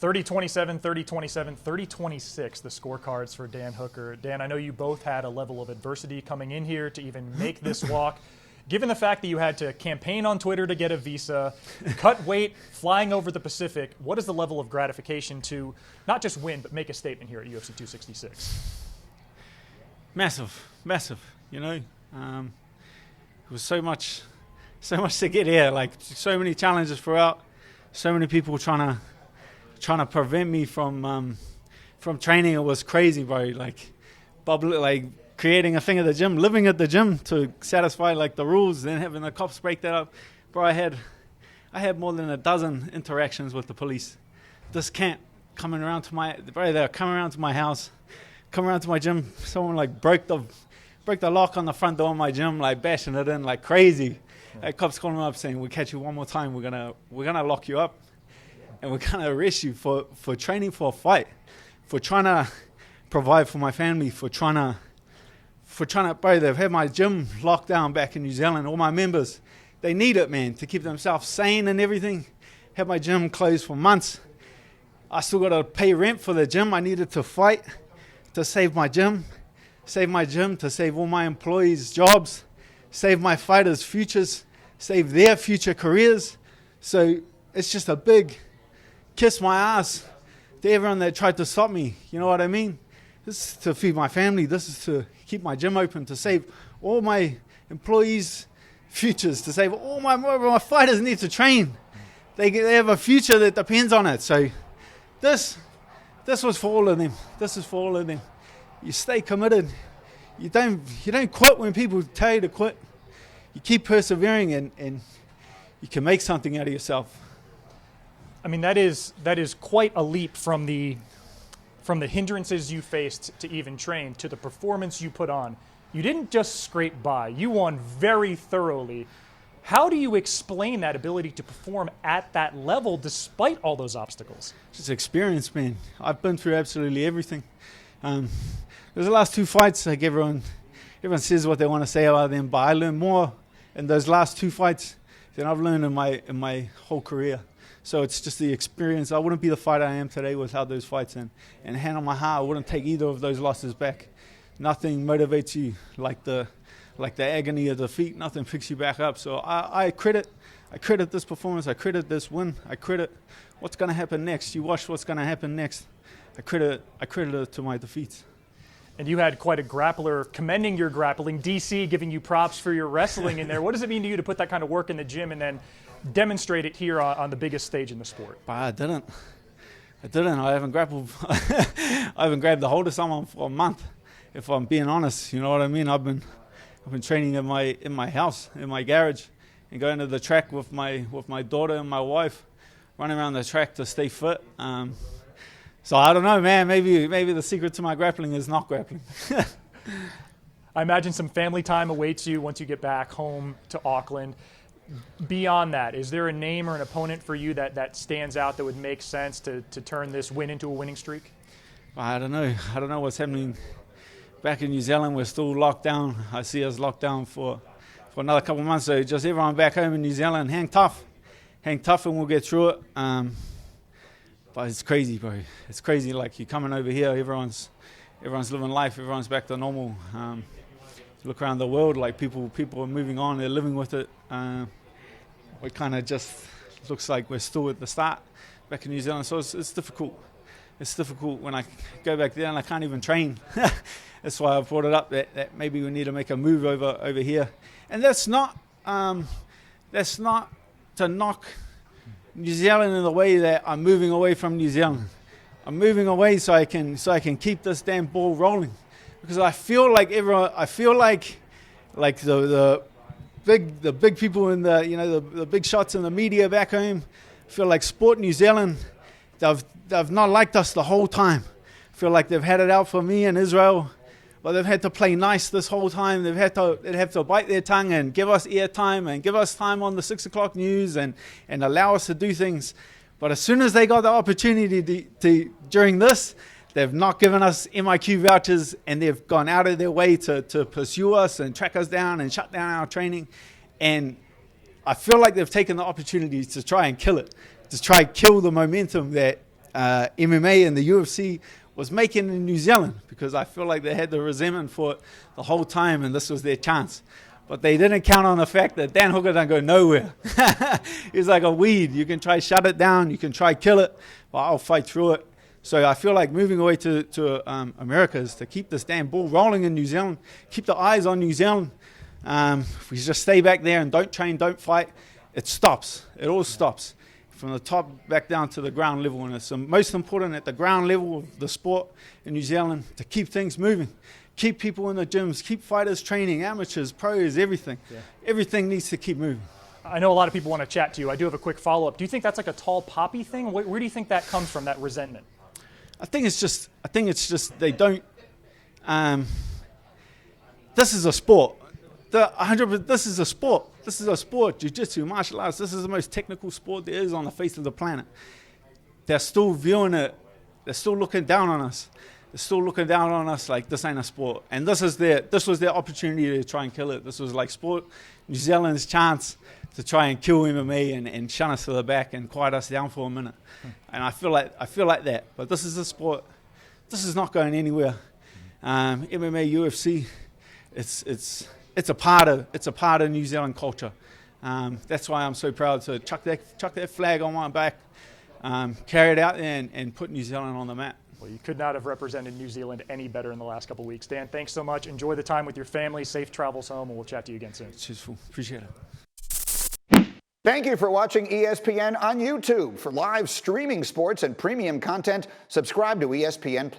30-27, 30-27, 30-26, the scorecards for Dan Hooker. Dan, I know you both had a level of adversity coming in here to even make this walk. Given the fact that you had to campaign on Twitter to get a visa, cut weight, flying over the Pacific, what is the level of gratification to not just win, but make a statement here at UFC 266? Massive, you know. It was so much to get here, like so many challenges throughout, so many people trying to prevent me from training. It was crazy, bro. Like creating a thing at the gym, living at the gym to satisfy like the rules, then having the cops break that up. Bro, I had more than a dozen interactions with the police. This camp coming around to they're coming around to my house, coming around to my gym. Someone like broke the lock on the front door of my gym, like bashing it in like crazy. Cops calling me up saying, "We'll catch you one more time. We're gonna lock you up, and we're gonna arrest you for training for a fight, for trying to provide for my family, for trying to, bro, they've had my gym locked down back in New Zealand. All my members, they need it, man, to keep themselves sane and everything. Had my gym closed for months. I still got to pay rent for the gym. I needed to fight to save my gym, to save all my employees' jobs, save my fighters' futures, save their future careers. So it's just a big kiss my ass to everyone that tried to stop me. You know what I mean? This is to feed my family. This is to keep my gym open, to save all my employees' futures, to save all my fighters need to train. They have a future that depends on it. So this was for all of them. This is for all of them. You stay committed. You don't quit when people tell you to quit. You keep persevering and you can make something out of yourself. I mean, that is quite a leap from the hindrances you faced to even train to the performance you put on. You didn't just scrape by. You won very thoroughly. How do you explain that ability to perform at that level despite all those obstacles? Just experience, man. I've been through absolutely everything. There's the last two fights, like everyone says what they want to say about them, but I learned more in those last two fights than I've learned in my whole career. So it's just the experience. I wouldn't be the fighter I am today without those fights. And hand on my heart, I wouldn't take either of those losses back. Nothing motivates you like the agony of defeat. Nothing picks you back up. So I credit this performance. I credit this win. I credit what's going to happen next. You watch what's going to happen next. I credit it to my defeats. And you had quite a grappler commending your grappling. DC giving you props for your wrestling in there. What does it mean to you to put that kind of work in the gym and then demonstrate it here on the biggest stage in the sport? But I didn't. I haven't grappled. I haven't grabbed the hold of someone for a month, if I'm being honest. You know what I mean? I've been training in my house, in my garage, and going to the track with my daughter and my wife, running around the track to stay fit. So I don't know, man. Maybe the secret to my grappling is not grappling. I imagine some family time awaits you once you get back home to Auckland. Beyond that, is there a name or an opponent for you that stands out that would make sense to turn this win into a winning streak? I don't know what's happening back in New Zealand. We're still locked down. I see us locked down for another couple of months. So just everyone back home in New Zealand, hang tough, and we'll get through it. But it's crazy, bro. It's crazy. Like, you're coming over here, everyone's living life, everyone's back to normal. Look around the world, like people are moving on, they're living with it. We kind of just looks like we're still at the start back in New Zealand. So it's difficult. It's difficult when I go back there and I can't even train. That's why I brought it up that maybe we need to make a move over here. And that's not to knock New Zealand in the way that I'm moving away from New Zealand. I'm moving away so I can keep this damn ball rolling, because I feel like the big people in the big shots in the media back home feel like Sport New Zealand, they've not liked us the whole time. Feel like they've had it out for me and Israel. But they've had to play nice this whole time. They'd have to bite their tongue and give us airtime and give us time on the 6 o'clock news and allow us to do things. But as soon as they got the opportunity to during this, they've not given us MIQ vouchers, and they've gone out of their way to pursue us and track us down and shut down our training. And I feel like they've taken the opportunity to try and kill it, to try and kill the momentum that MMA and the UFC was making in New Zealand, because I feel like they had the resentment for it the whole time, and this was their chance. But they didn't count on the fact that Dan Hooker don't go nowhere. He's like a weed. You can try shut it down, you can try kill it, but I'll fight through it. So I feel like moving away to America is to keep this damn ball rolling in New Zealand, keep the eyes on New Zealand. If we just stay back there and don't train, don't fight, it stops. It all stops. From the top back down to the ground level. And it's the most important at the ground level of the sport in New Zealand to keep things moving. Keep people in the gyms, keep fighters training, amateurs, pros, everything. Yeah. Everything needs to keep moving. I know a lot of people want to chat to you. I do have a quick follow-up. Do you think that's like a tall poppy thing? Where do you think that comes from, that resentment? I think it's just they don't. This is a sport. This is a sport. This is a sport. Jiu-jitsu, martial arts. This is the most technical sport there is on the face of the planet. They're still viewing it. They're still looking down on us. They're still looking down on us like this ain't a sport. And this was their opportunity to try and kill it. This was like New Zealand's chance to try and kill MMA and shun us to the back and quiet us down for a minute. And I feel like that. But this is a sport. This is not going anywhere. MMA, UFC, it's a part of New Zealand culture. That's why I'm so proud to chuck that flag on my back, carry it out there and put New Zealand on the map. Well, you could not have represented New Zealand any better in the last couple of weeks. Dan, thanks so much. Enjoy the time with your family. Safe travels home, and we'll chat to you again soon. Cheers, appreciate it. Thank you for watching ESPN on YouTube. For live streaming sports and premium content, subscribe to ESPN+.